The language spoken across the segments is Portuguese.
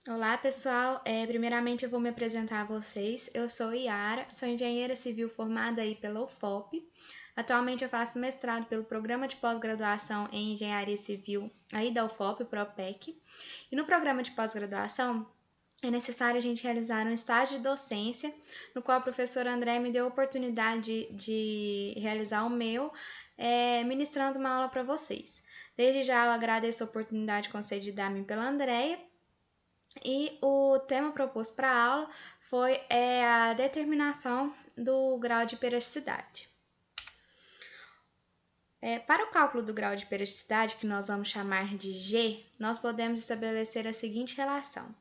Olá, pessoal. Primeiramente, eu vou me apresentar a vocês. Eu sou Yara, sou engenheira civil formada aí pela UFOP. Atualmente, eu faço mestrado pelo Programa de Pós-Graduação em Engenharia Civil aí da UFOP, o PROPEC. E no programa de pós-graduação, é necessário a gente realizar um estágio de docência, no qual o professor André me deu a oportunidade de realizar o meu, ministrando uma aula para vocês. Desde já eu agradeço a oportunidade concedida a mim pela Andréia. E o tema proposto para a aula foi a determinação do grau de periodicidade. Para o cálculo do grau de periodicidade, que nós vamos chamar de G, nós podemos estabelecer a seguinte relação,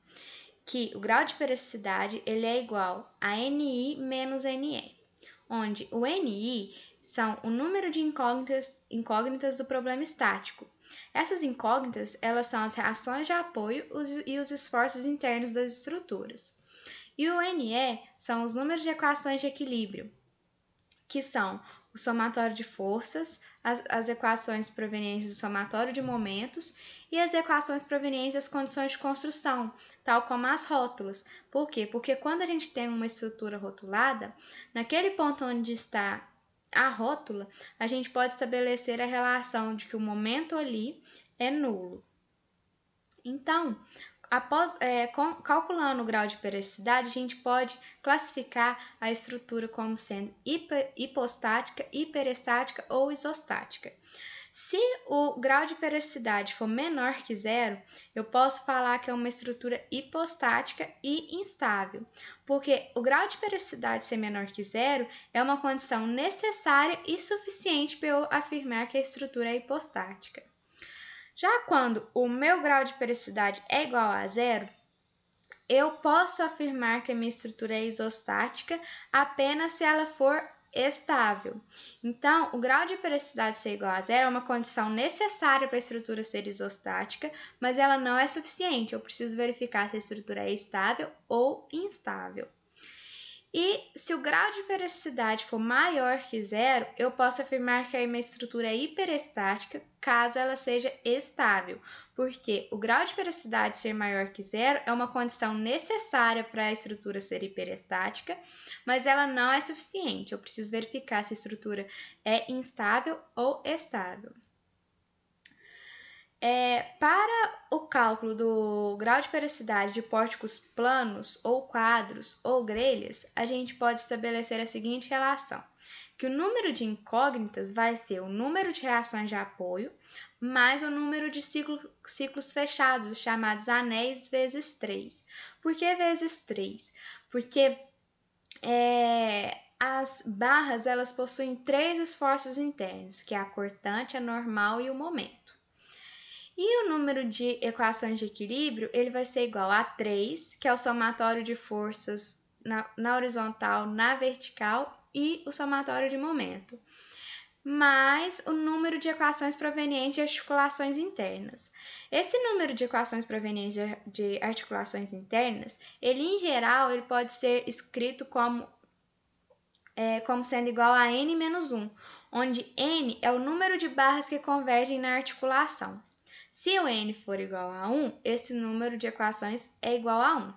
que o grau de periodicidade ele é igual a NI menos NE, onde o NI são o número de incógnitas do problema estático. Essas incógnitas, elas são as reações de apoio e os esforços internos das estruturas. E o NE são os números de equações de equilíbrio, que são o somatório de forças, as equações provenientes do somatório de momentos e as equações provenientes das condições de construção, tal como as rótulas. Por quê? Porque quando a gente tem uma estrutura rotulada, naquele ponto onde está a rótula, a gente pode estabelecer a relação de que o momento ali é nulo. Então, calculando o grau de periodicidade, a gente pode classificar a estrutura como sendo hipostática, hiperestática ou isostática. Se o grau de periodicidade for menor que zero, eu posso falar que é uma estrutura hipostática e instável, porque o grau de periodicidade ser menor que zero é uma condição necessária e suficiente para eu afirmar que a estrutura é hipostática. Já quando o meu grau de periodicidade é igual a zero, eu posso afirmar que a minha estrutura é isostática apenas se ela for estável. Então, o grau de periodicidade ser igual a zero é uma condição necessária para a estrutura ser isostática, mas ela não é suficiente. Eu preciso verificar se a estrutura é estável ou instável. E se o grau de periodicidade for maior que zero, eu posso afirmar que a minha estrutura é hiperestática, caso ela seja estável, porque o grau de periodicidade ser maior que zero é uma condição necessária para a estrutura ser hiperestática, mas ela não é suficiente. Eu preciso verificar se a estrutura é instável ou estável. Para o cálculo do grau de periodicidade de pórticos planos ou quadros ou grelhas, a gente pode estabelecer a seguinte relação, que o número de incógnitas vai ser o número de reações de apoio mais o número de ciclos fechados, os chamados anéis vezes 3. Por que vezes 3? Porque as barras elas possuem 3 esforços internos, que é a cortante, a normal e o momento. E o número de equações de equilíbrio ele vai ser igual a 3, que é o somatório de forças na horizontal, na vertical e o somatório de momento, mais o número de equações provenientes de articulações internas. Esse número de equações provenientes de articulações internas, ele em geral ele pode ser escrito como sendo igual a n menos 1, onde n é o número de barras que convergem na articulação. Se o n for igual a 1, esse número de equações é igual a 1.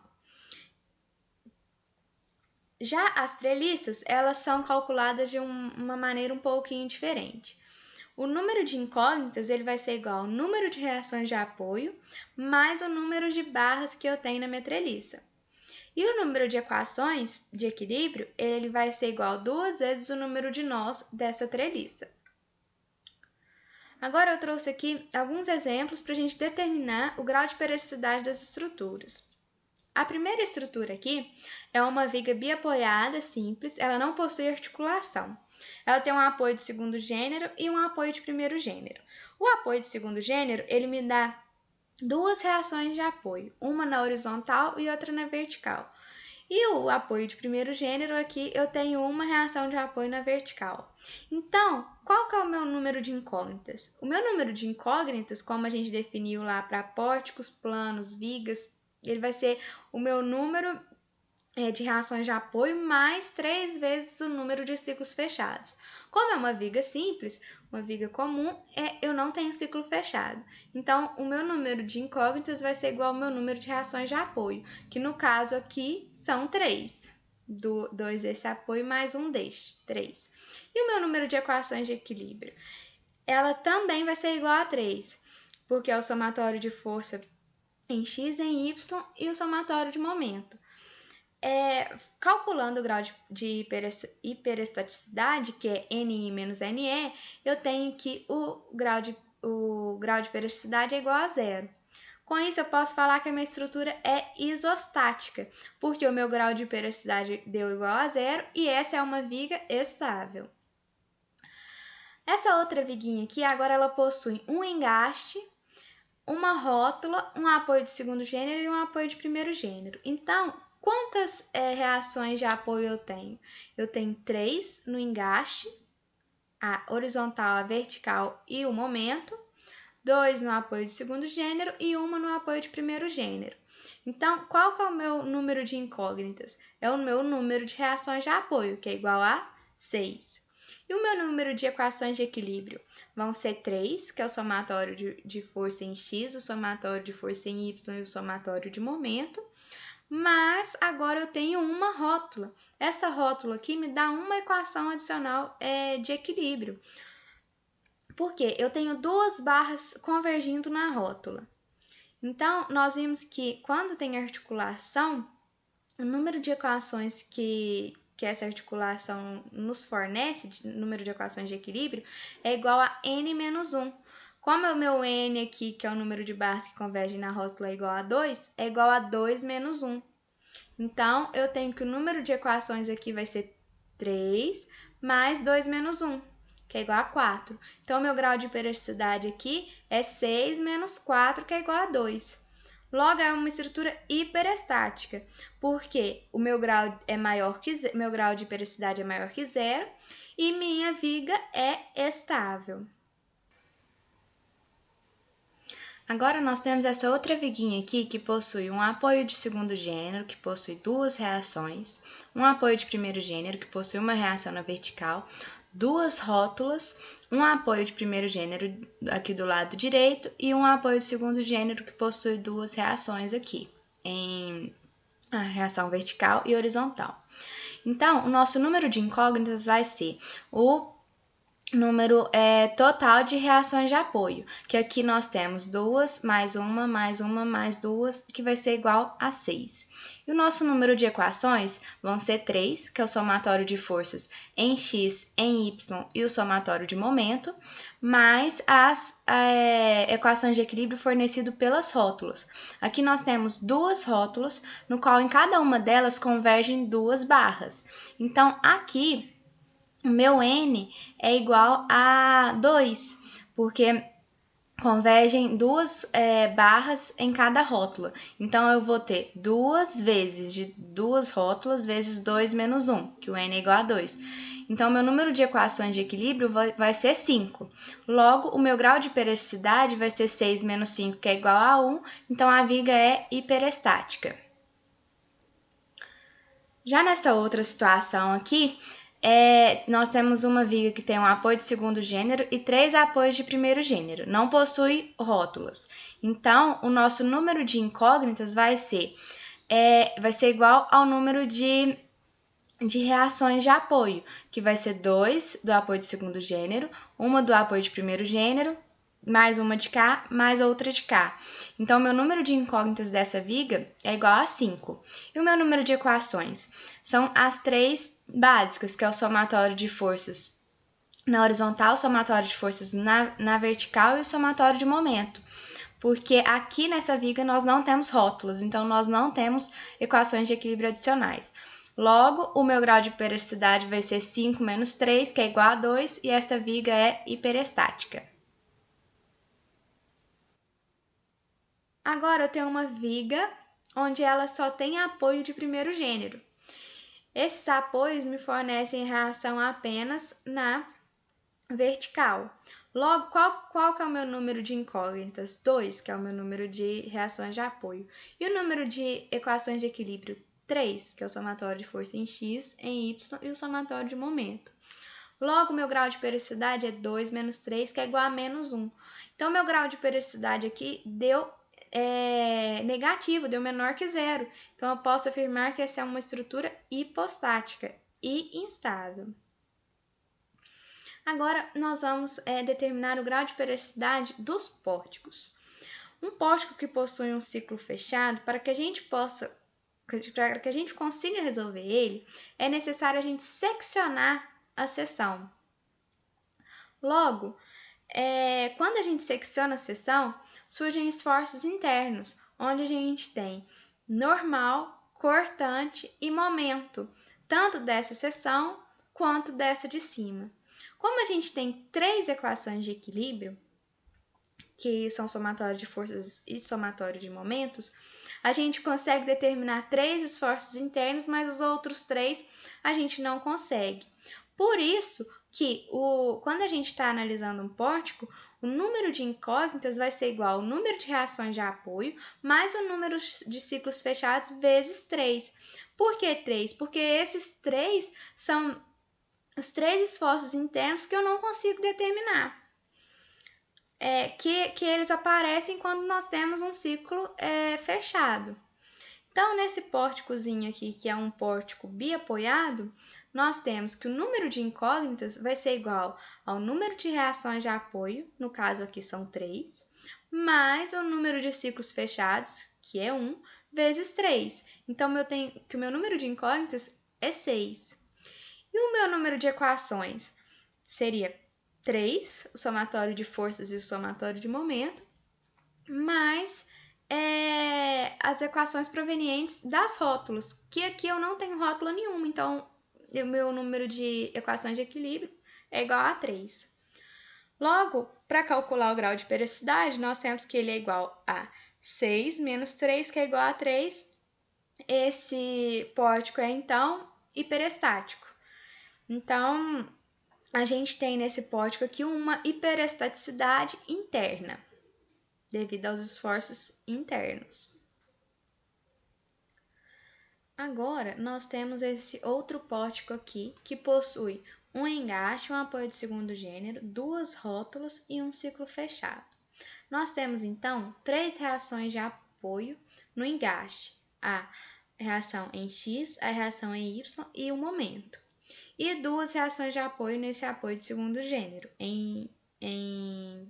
Já as treliças, elas são calculadas de uma maneira um pouquinho diferente. O número de incógnitas ele vai ser igual ao número de reações de apoio mais o número de barras que eu tenho na minha treliça. E o número de equações de equilíbrio ele vai ser igual a 2 vezes o número de nós dessa treliça. Agora eu trouxe aqui alguns exemplos para a gente determinar o grau de periodicidade das estruturas. A primeira estrutura aqui é uma viga biapoiada simples, ela não possui articulação. Ela tem um apoio de segundo gênero e um apoio de primeiro gênero. O apoio de segundo gênero, ele me dá duas reações de apoio, uma na horizontal e outra na vertical. E o apoio de primeiro gênero aqui, eu tenho uma reação de apoio na vertical. Então, qual que é o meu número de incógnitas? O meu número de incógnitas, como a gente definiu lá para pórticos, planos, vigas, ele vai ser o meu número de reações de apoio mais 3 vezes o número de ciclos fechados. Como é uma viga simples, uma viga comum, eu não tenho ciclo fechado. Então, o meu número de incógnitas vai ser igual ao meu número de reações de apoio, que no caso aqui são 3. 2 desse apoio mais um deste, 3. E o meu número de equações de equilíbrio? Ela também vai ser igual a 3, porque é o somatório de força em x, em y e o somatório de momento. Calculando o grau de hiperestaticidade, que é NI menos NE, eu tenho que o grau de hiperestaticidade é igual a zero. Com isso, eu posso falar que a minha estrutura é isostática, porque o meu grau de hiperestaticidade deu igual a zero e essa é uma viga estável. Essa outra viguinha aqui, agora ela possui um engaste, uma rótula, um apoio de segundo gênero e um apoio de primeiro gênero. Então, quantas reações de apoio eu tenho? Eu tenho 3 no engaste, a horizontal, a vertical e o momento, 2 no apoio de segundo gênero e uma no apoio de primeiro gênero. Então, qual que é o meu número de incógnitas? É o meu número de reações de apoio, que é igual a 6. E o meu número de equações de equilíbrio? Vão ser 3, que é o somatório de força em x, o somatório de força em y e o somatório de momento. Mas agora eu tenho uma rótula. Essa rótula aqui me dá uma equação adicional de equilíbrio. Por quê? Eu tenho 2 barras convergindo na rótula. Então, nós vimos que quando tem articulação, o número de equações que essa articulação nos fornece, número de equações de equilíbrio, é igual a n menos 1. Como é o meu n aqui, que é o número de barras que convergem na rótula, é igual a 2, é igual a 2 menos 1. Então, eu tenho que o número de equações aqui vai ser 3 mais 2 menos 1, que é igual a 4. Então, meu grau de hiperestaticidade aqui é 6 menos 4, que é igual a 2. Logo, é uma estrutura hiperestática, porque o meu grau meu grau de hiperestaticidade é maior que zero e minha viga é estável. Agora nós temos essa outra viguinha aqui que possui um apoio de segundo gênero, que possui 2 reações, um apoio de primeiro gênero, que possui uma reação na vertical, 2 rótulas, um apoio de primeiro gênero aqui do lado direito e um apoio de segundo gênero que possui 2 reações aqui, em a reação vertical e horizontal. Então, o nosso número de incógnitas vai ser o número total de reações de apoio, que aqui nós temos 2, mais uma, mais uma, mais 2, que vai ser igual a 6. E o nosso número de equações vão ser 3, que é o somatório de forças em x, em y e o somatório de momento, mais as equações de equilíbrio fornecidas pelas rótulas. Aqui nós temos 2 rótulas, no qual em cada uma delas convergem 2 barras. Então, aqui o meu n é igual a 2, porque convergem 2 barras em cada rótula. Então, eu vou ter 2 vezes de 2 rótulas vezes 2 menos 1, que o n é igual a 2. Então, meu número de equações de equilíbrio vai ser 5. Logo, o meu grau de hiperestaticidade vai ser 6 menos 5, que é igual a 1. Então, a viga é hiperestática. Já nessa outra situação aqui, nós temos uma viga que tem um apoio de segundo gênero e 3 apoios de primeiro gênero, não possui rótulas. Então, o nosso número de incógnitas vai ser igual ao número de reações de apoio, que vai ser 2 do apoio de segundo gênero, uma do apoio de primeiro gênero, mais uma de cá, mais outra de cá. Então, meu número de incógnitas dessa viga é igual a 5. E o meu número de equações são as 3 básicas, que é o somatório de forças na horizontal, o somatório de forças na vertical e o somatório de momento. Porque aqui nessa viga nós não temos rótulas, então nós não temos equações de equilíbrio adicionais. Logo, o meu grau de hiperestaticidade vai ser 5 menos 3, que é igual a 2, e esta viga é hiperestática. Agora, eu tenho uma viga onde ela só tem apoio de primeiro gênero. Esses apoios me fornecem reação apenas na vertical. Logo, qual que é o meu número de incógnitas? 2, que é o meu número de reações de apoio. E o número de equações de equilíbrio? 3, que é o somatório de força em X, em Y e o somatório de momento. Logo, meu grau de periodicidade é 2 menos 3, que é igual a menos 1. Então, meu grau de periodicidade aqui deu negativo, deu menor que zero. Então, eu posso afirmar que essa é uma estrutura hipostática e instável. Agora, nós vamos determinar o grau de periodicidade dos pórticos. Um pórtico que possui um ciclo fechado, para que a gente consiga resolver ele, é necessário a gente seccionar a seção. Logo, quando a gente secciona a seção, surgem esforços internos, onde a gente tem normal, cortante e momento, tanto dessa seção quanto dessa de cima. Como a gente tem 3 equações de equilíbrio, que são somatório de forças e somatório de momentos, a gente consegue determinar 3 esforços internos, mas os outros 3 a gente não consegue. Por isso que quando a gente está analisando um pórtico, o número de incógnitas vai ser igual ao número de reações de apoio mais o número de ciclos fechados vezes 3. Por que 3? Porque esses 3 são os 3 esforços internos que eu não consigo determinar. Que eles aparecem quando nós temos um ciclo fechado. Então, nesse pórticozinho aqui, que é um pórtico biapoiado, nós temos que o número de incógnitas vai ser igual ao número de reações de apoio, no caso aqui são 3, mais o número de ciclos fechados, que é 1, vezes 3. Então, eu tenho que o meu número de incógnitas é 6. E o meu número de equações seria 3, o somatório de forças e o somatório de momento, mais as equações provenientes das rótulas, que aqui eu não tenho rótula nenhuma, então o meu número de equações de equilíbrio é igual a 3. Logo, para calcular o grau de periodicidade, nós temos que ele é igual a 6 menos 3, que é igual a 3. Esse pórtico é, então, hiperestático. Então, a gente tem nesse pórtico aqui uma hiperestaticidade interna, devido aos esforços internos. Agora, nós temos esse outro pórtico aqui, que possui um engaste, um apoio de segundo gênero, 2 rótulas e um ciclo fechado. Nós temos, então, 3 reações de apoio no engaste, a reação em X, a reação em Y e o momento. E 2 reações de apoio nesse apoio de segundo gênero, em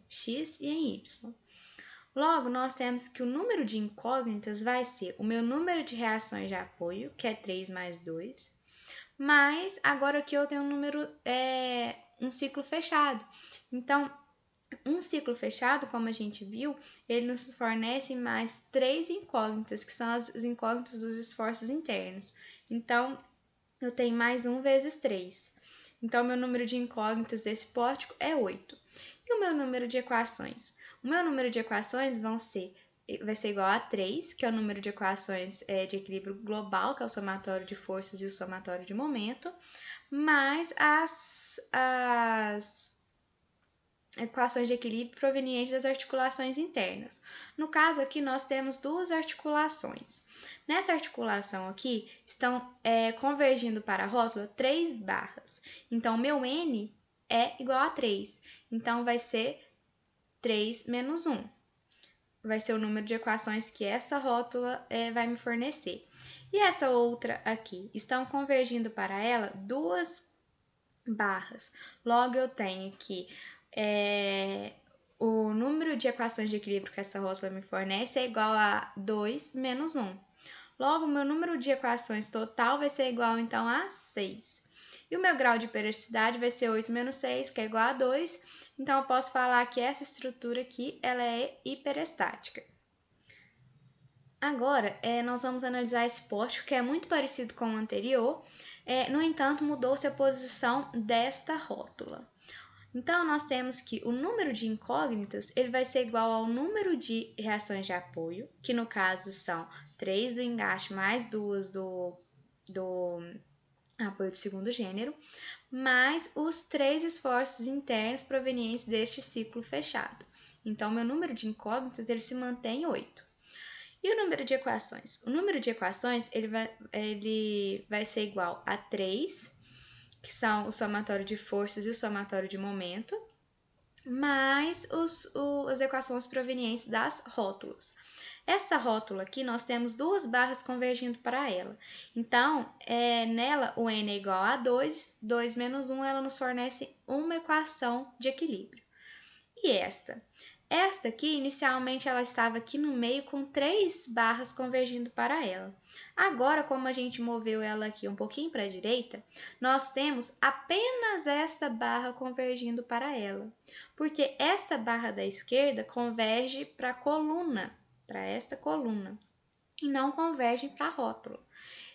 X e em Y. Logo, nós temos que o número de incógnitas vai ser o meu número de reações de apoio, que é 3 mais 2, mas agora aqui eu tenho um ciclo fechado. Então, um ciclo fechado, como a gente viu, ele nos fornece mais 3 incógnitas, que são as incógnitas dos esforços internos. Então, eu tenho mais 1 vezes 3. Então, meu número de incógnitas desse pórtico é 8. E o meu número de equações? O meu número de equações vai ser igual a 3, que é o número de equações de equilíbrio global, que é o somatório de forças e o somatório de momento, mais as equações de equilíbrio provenientes das articulações internas. No caso aqui, nós temos 2 articulações. Nessa articulação aqui, estão convergindo para a rótula 3 barras. Então, meu N é igual a 3. Então, vai ser 3 menos 1. Vai ser o número de equações que essa rótula vai me fornecer. E essa outra aqui, estão convergindo para ela 2 barras. Logo, eu tenho que o número de equações de equilíbrio que essa rótula me fornece é igual a 2 menos 1. Logo, o meu número de equações total vai ser igual, então, a 6. E o meu grau de periodicidade vai ser 8 menos 6, que é igual a 2. Então, eu posso falar que essa estrutura aqui ela é hiperestática. Agora, nós vamos analisar esse pórtico, que é muito parecido com o anterior. No entanto, mudou-se a posição desta rótula. Então, nós temos que o número de incógnitas ele vai ser igual ao número de reações de apoio, que no caso são 3 do engaste mais 2 do apoio de segundo gênero, mais os 3 esforços internos provenientes deste ciclo fechado. Então, meu número de incógnitas ele se mantém 8. E o número de equações? O número de equações ele vai ser igual a 3, que são o somatório de forças e o somatório de momento, mais as equações provenientes das rótulas. Esta rótula aqui, nós temos duas barras convergindo para ela. Então, nela, o n é igual a 2, 2 menos 1, ela nos fornece uma equação de equilíbrio. E esta? Esta aqui, inicialmente, ela estava aqui no meio com 3 barras convergindo para ela. Agora, como a gente moveu ela aqui um pouquinho para a direita, nós temos apenas esta barra convergindo para ela, porque esta barra da esquerda converge para a coluna, para esta coluna, e não converge para a rótula.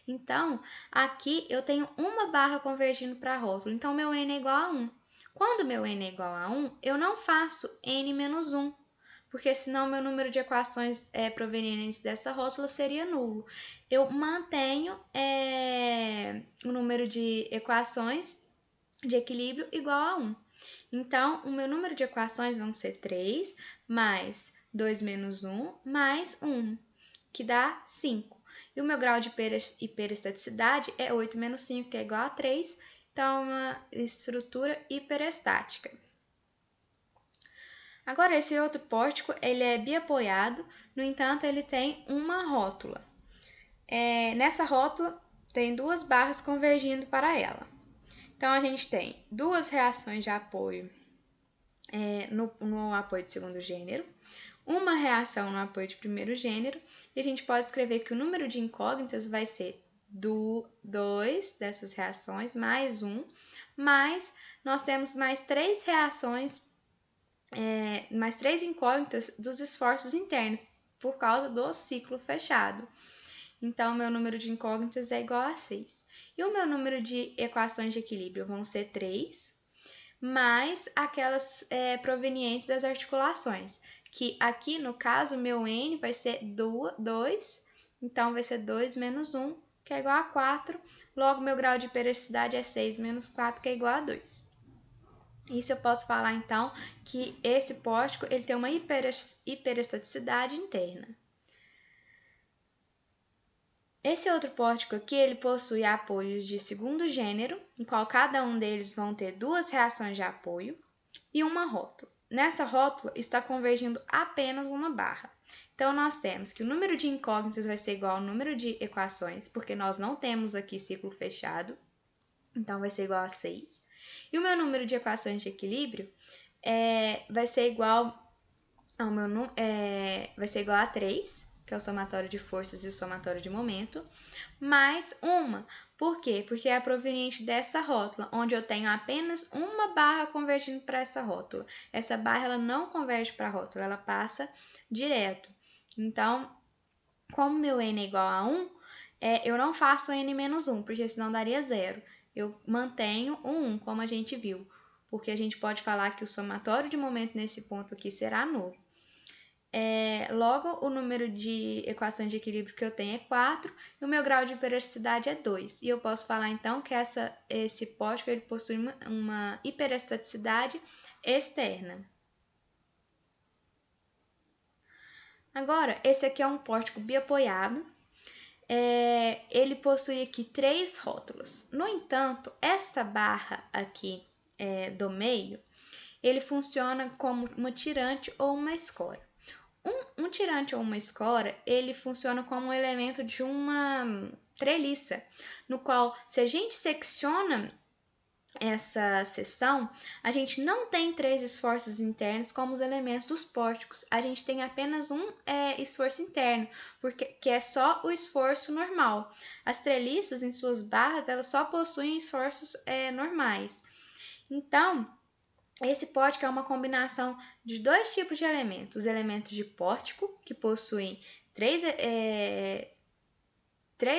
Então, aqui eu tenho uma barra convergindo para a rótula, então meu n é igual a 1. Quando meu n é igual a 1, eu não faço n menos 1, porque senão meu número de equações provenientes dessa rótula seria nulo. Eu mantenho o número de equações de equilíbrio igual a 1. Então, o meu número de equações vão ser 3 mais 2 menos 1 mais 1, que dá 5. E o meu grau de hiperestaticidade é 8 menos 5, que é igual a 3. Então, é uma estrutura hiperestática. Agora, esse outro pórtico, ele é biapoiado, no entanto, ele tem uma rótula. Nessa rótula, tem duas barras convergindo para ela. Então, a gente tem duas reações de apoio no apoio de segundo gênero, uma reação no apoio de primeiro gênero, e a gente pode escrever que o número de incógnitas vai ser 2 dessas reações, mais 1, mas nós temos mais 3 reações, mais 3 incógnitas dos esforços internos, por causa do ciclo fechado. Então, meu número de incógnitas é igual a 6. E o meu número de equações de equilíbrio vão ser 3, mais aquelas provenientes das articulações, que aqui, no caso, meu n vai ser 2, então vai ser 2 menos 1, que é igual a 4, logo meu grau de hiperesticidade é 6 menos 4, que é igual a 2. Isso eu posso falar, então, que esse pórtico ele tem uma hiperestaticidade interna. Esse outro pórtico aqui, ele possui apoios de segundo gênero, em qual cada um deles vão ter 2 reações de apoio e uma rótula. Nessa rótula está convergindo apenas uma barra. Então, nós temos que o número de incógnitas vai ser igual ao número de equações, porque nós não temos aqui ciclo fechado, então vai ser igual a 6. E o meu número de equações de equilíbrio vai ser igual a 3, que é o somatório de forças e o somatório de momento, mais uma. Por quê? Porque é proveniente dessa rótula, onde eu tenho apenas uma barra convergindo para essa rótula. Essa barra ela não converge para a rótula, ela passa direto. Então, como meu n é igual a 1, eu não faço n menos 1, porque senão daria 0. Eu mantenho o 1, como a gente viu, porque a gente pode falar que o somatório de momento nesse ponto aqui será nulo. Logo, o número de equações de equilíbrio que eu tenho é 4 e o meu grau de hiperestaticidade é 2. E eu posso falar, então, que esse pórtico ele possui uma hiperestaticidade externa. Agora, esse aqui é um pórtico biapoiado. Ele possui aqui 3 rótulas. No entanto, essa barra aqui do meio, ele funciona como uma tirante ou uma escora. Um tirante ou uma escora, ele funciona como um elemento de uma treliça, no qual, se a gente secciona essa seção, a gente não tem 3 esforços internos como os elementos dos pórticos. A gente tem apenas um esforço interno, que é só o esforço normal. As treliças, em suas barras, elas só possuem esforços normais. Então, esse pórtico é uma combinação de 2 tipos de elementos. Os elementos de pórtico, que possuem 3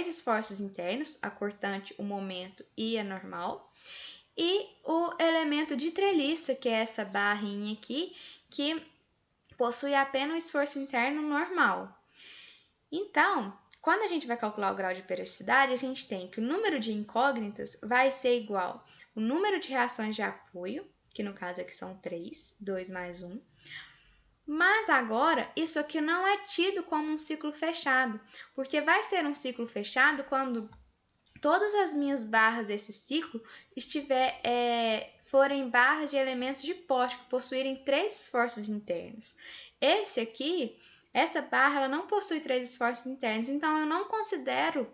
esforços internos, a cortante, o momento e a normal. E o elemento de treliça, que é essa barrinha aqui, que possui apenas o esforço interno normal. Então, quando a gente vai calcular o grau de hiperesticidade, a gente tem que o número de incógnitas vai ser igual ao número de reações de apoio, que no caso aqui são 3, 2 mais 1, Mas agora, isso aqui não é tido como um ciclo fechado, porque vai ser um ciclo fechado quando todas as minhas barras desse ciclo forem barras de elementos de poste que possuírem 3 esforços internos. Essa barra, ela não possui 3 esforços internos, então eu não considero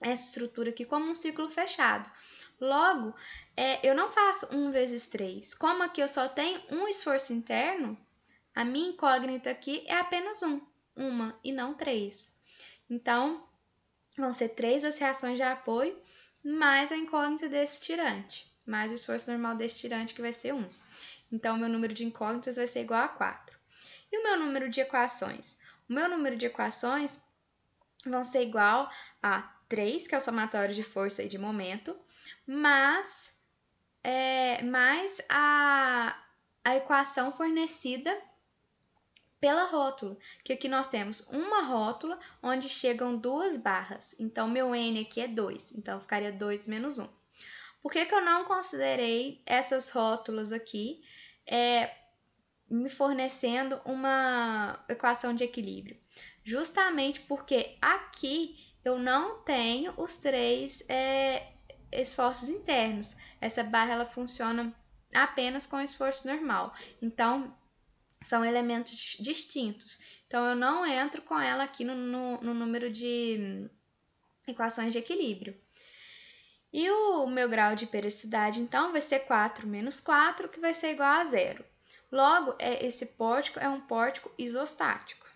essa estrutura aqui como um ciclo fechado. Logo, eu não faço 1 vezes 3. Como aqui eu só tenho um esforço interno, a minha incógnita aqui é apenas uma e não 3. Então, vão ser 3 as reações de apoio, mais a incógnita desse tirante, mais o esforço normal desse tirante, que vai ser 1. Então, o meu número de incógnitas vai ser igual a 4. E o meu número de equações? O meu número de equações vão ser igual a 3, que é o somatório de força e de momento, mais a equação fornecida pela rótula, que aqui nós temos uma rótula onde chegam 2 barras. Então, meu N aqui é 2, então ficaria 2 menos 1. Por que eu não considerei essas rótulas aqui me fornecendo uma equação de equilíbrio? Justamente porque aqui eu não tenho os 3 esforços internos. Essa barra ela funciona apenas com esforço normal. Então, são elementos distintos. Então, eu não entro com ela aqui no número de equações de equilíbrio. E o meu grau de periodicidade, então, vai ser 4 menos 4, que vai ser igual a 0. Logo, esse pórtico é um pórtico isostático.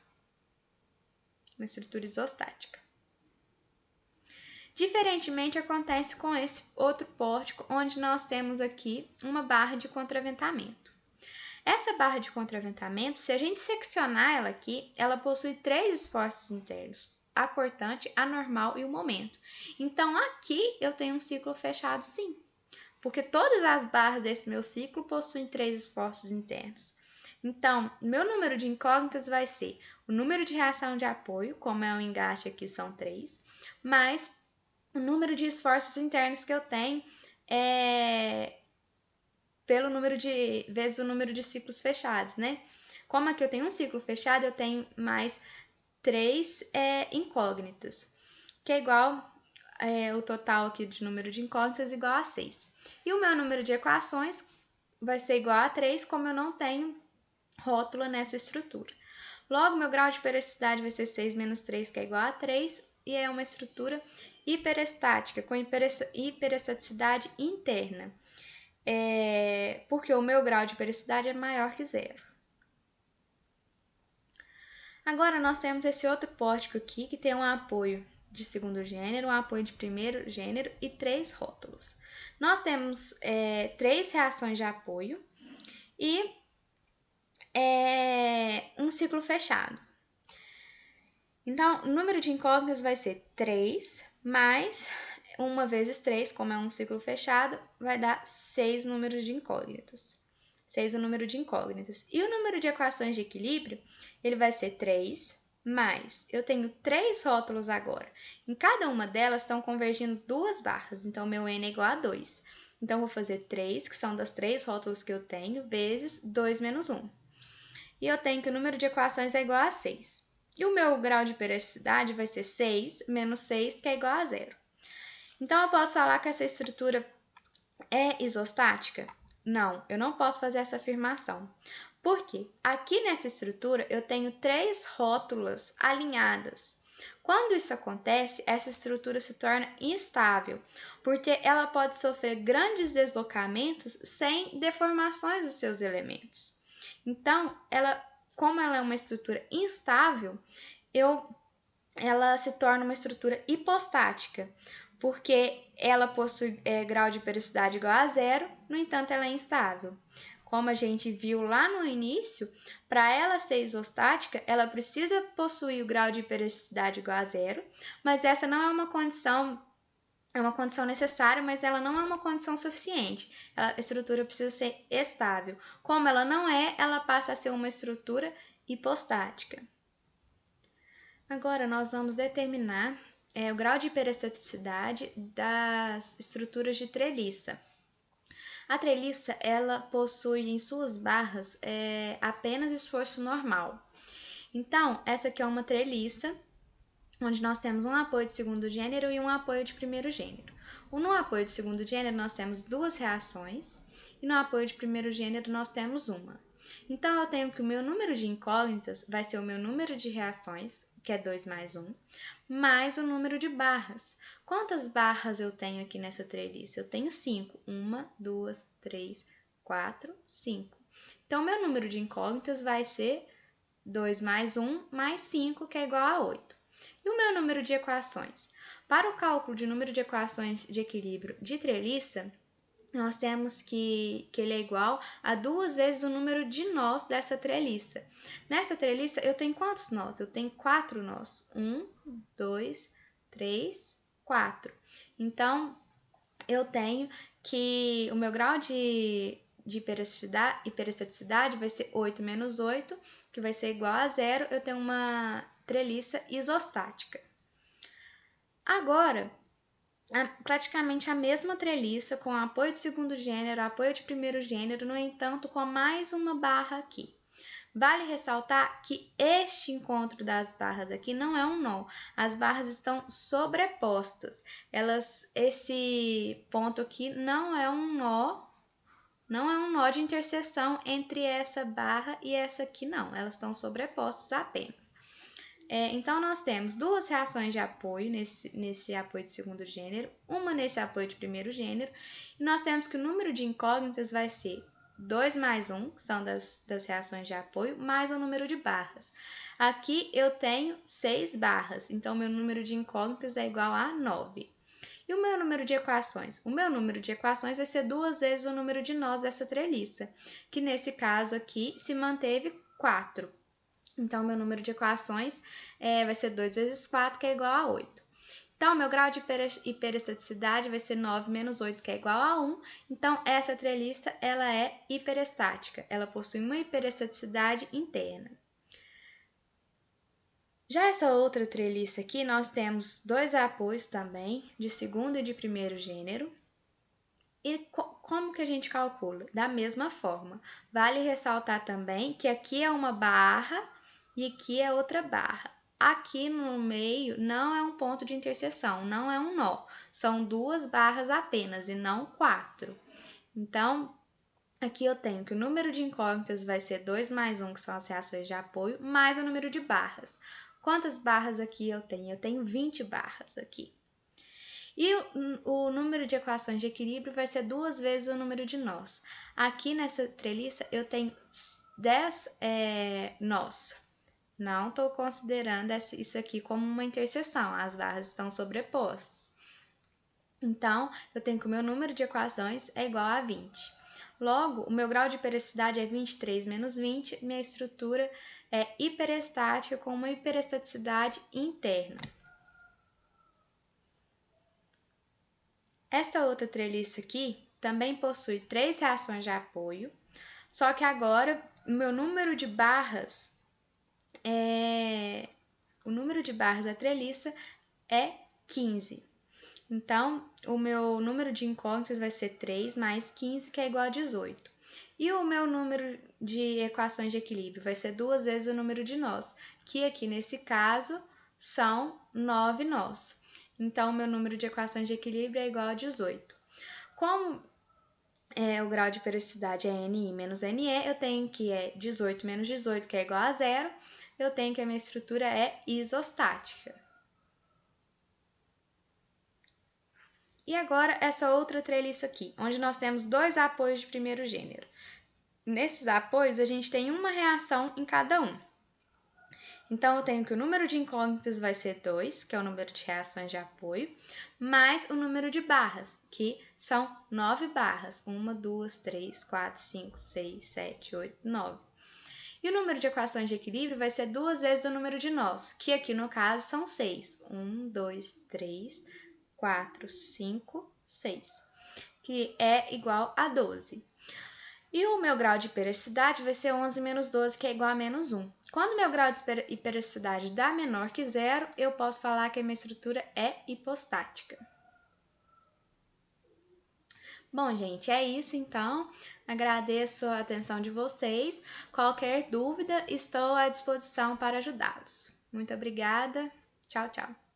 Uma estrutura isostática. Diferentemente, acontece com esse outro pórtico, onde nós temos aqui uma barra de contraventamento. Essa barra de contraventamento, se a gente seccionar ela aqui, ela possui 3 esforços internos: a cortante, a normal e o momento. Então, aqui eu tenho um ciclo fechado, sim, porque todas as barras desse meu ciclo possuem 3 esforços internos. Então, meu número de incógnitas vai ser o número de reação de apoio, como é o engate aqui, são 3, mais o número de esforços internos que eu tenho pelo número vezes o número de ciclos fechados, né? Como aqui eu tenho um ciclo fechado, eu tenho mais 3 incógnitas, que é igual, o total aqui de número de incógnitas igual a 6. E o meu número de equações vai ser igual a 3, como eu não tenho rótula nessa estrutura. Logo, meu grau de periodicidade vai ser 6 menos 3, que é igual a 3, e é uma estrutura hiperestática, com hiperestaticidade interna. Porque o meu grau de periodicidade é maior que 0. Agora, nós temos esse outro pórtico aqui, que tem um apoio de segundo gênero, um apoio de primeiro gênero e 3 rótulos. Nós temos 3 reações de apoio e um ciclo fechado. Então, o número de incógnitas vai ser 3 mais 1 vezes 3, como é um ciclo fechado, vai dar 6 números de incógnitas. 6 o número de incógnitas. E o número de equações de equilíbrio, ele vai ser 3 mais, eu tenho 3 rótulos agora. Em cada uma delas estão convergindo 2 barras, então meu N é igual a 2. Então, vou fazer 3, que são das 3 rótulos que eu tenho, vezes 2 menos 1. E eu tenho que o número de equações é igual a 6. E o meu grau de periodicidade vai ser 6 menos 6, que é igual a 0. Então, eu posso falar que essa estrutura é isostática? Não, eu não posso fazer essa afirmação. Por quê? Aqui nessa estrutura, eu tenho 3 rótulas alinhadas. Quando isso acontece, essa estrutura se torna instável, porque ela pode sofrer grandes deslocamentos sem deformações dos seus elementos. Então, como ela é uma estrutura instável, ela se torna uma estrutura hipostática, porque ela possui grau de periodicidade igual a 0, no entanto, ela é instável. Como a gente viu lá no início, para ela ser isostática, ela precisa possuir o grau de periodicidade igual a 0, mas essa não é uma condição necessária, mas ela não é uma condição suficiente. A estrutura precisa ser estável. Como ela não é, ela passa a ser uma estrutura hipostática. Agora, nós vamos determinar o grau de hiperestaticidade das estruturas de treliça. A treliça, ela possui em suas barras apenas esforço normal. Então, essa aqui é uma treliça, onde nós temos um apoio de segundo gênero e um apoio de primeiro gênero. No apoio de segundo gênero, nós temos duas reações, e no apoio de primeiro gênero, nós temos uma. Então, eu tenho que o meu número de incógnitas vai ser o meu número de reações, que é 2 mais 1, mais o número de barras. Quantas barras eu tenho aqui nessa treliça? Eu tenho 5. 1, 2, 3, 4, 5. Então, meu número de incógnitas vai ser 2 mais 1 mais 5, que é igual a 8. E o meu número de equações? Para o cálculo de número de equações de equilíbrio de treliça, nós temos que ele é igual a 2 vezes o número de nós dessa treliça. Nessa treliça, eu tenho quantos nós? Eu tenho 4 nós. 1, 2, 3, 4. Então, eu tenho que o meu grau de hiperestaticidade vai ser 8 menos 8, que vai ser igual a 0. Eu tenho uma treliça isostática. Agora, praticamente a mesma treliça, com apoio de segundo gênero, apoio de primeiro gênero, no entanto, com mais uma barra aqui. Vale ressaltar que este encontro das barras aqui não é um nó, as barras estão sobrepostas. Esse ponto aqui não é um nó de interseção entre essa barra e essa aqui, não. Elas estão sobrepostas apenas. Então, nós temos duas reações de apoio nesse apoio de segundo gênero, uma nesse apoio de primeiro gênero, e nós temos que o número de incógnitas vai ser 2 mais 1, que são das reações de apoio, mais o número de barras. Aqui eu tenho 6 barras, então meu número de incógnitas é igual a 9. E o meu número de equações? O meu número de equações vai ser 2 vezes o número de nós dessa treliça, que nesse caso aqui se manteve 4. Então, meu número de equações vai ser 2 vezes 4, que é igual a 8. Então, meu grau de hiperestaticidade vai ser 9 menos 8, que é igual a 1. Então, essa treliça ela é hiperestática. Ela possui uma hiperestaticidade interna. Já essa outra treliça aqui, nós temos dois apoios também, de segundo e de primeiro gênero. E como que a gente calcula? Da mesma forma. Vale ressaltar também que aqui é uma barra e aqui é outra barra. Aqui no meio não é um ponto de interseção, não é um nó. São 2 barras apenas e não 4. Então, aqui eu tenho que o número de incógnitas vai ser 2 mais 1, que são as reações de apoio, mais o número de barras. Quantas barras aqui eu tenho? Eu tenho 20 barras aqui. E o número de equações de equilíbrio vai ser 2 vezes o número de nós. Aqui nessa treliça eu tenho 10 nós. Não estou considerando isso aqui como uma interseção, as barras estão sobrepostas. Então, eu tenho que o meu número de equações é igual a 20. Logo, o meu grau de hiperesticidade é 23 menos 20, minha estrutura é hiperestática com uma hiperestaticidade interna. Esta outra treliça aqui também possui 3 reações de apoio, só que agora o meu número de barras da treliça é 15. Então, o meu número de incógnitas vai ser 3 mais 15, que é igual a 18. E o meu número de equações de equilíbrio vai ser 2 vezes o número de nós, que aqui nesse caso são 9 nós. Então, o meu número de equações de equilíbrio é igual a 18. Como o grau de hiperesticidade é NI menos NE, eu tenho que 18 menos 18, que é igual a 0. Eu tenho que a minha estrutura é isostática. E agora, essa outra treliça aqui, onde nós temos 2 apoios de primeiro gênero. Nesses apoios, a gente tem uma reação em cada um. Então, eu tenho que o número de incógnitas vai ser 2, que é o número de reações de apoio, mais o número de barras, que são 9 barras. 1, 2, 3, 4, 5, 6, 7, 8, 9. E o número de equações de equilíbrio vai ser 2 vezes o número de nós, que aqui no caso são 6. 1, 2, 3, 4, 5, 6, que é igual a 12. E o meu grau de hiperesticidade vai ser 11 menos 12, que é igual a menos 1. Quando o meu grau de hiperesticidade dá menor que 0, eu posso falar que a minha estrutura é hipostática. Bom, gente, é isso então. Agradeço a atenção de vocês. Qualquer dúvida, estou à disposição para ajudá-los. Muito obrigada. Tchau, tchau.